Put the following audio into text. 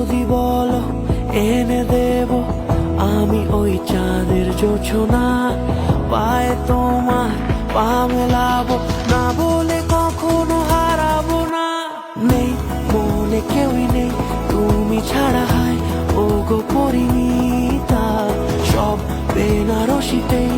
যদি বলো এনে দেব আমি ওই চাঁদের জোছনা, পায়ে তোমার পা মেলাবো, না বলে কখনো হারাবো না। নেই মনে কেউই নেই তুমি ছাড়া, হায় ও গো পরিণীতা, সব বেনারসিতে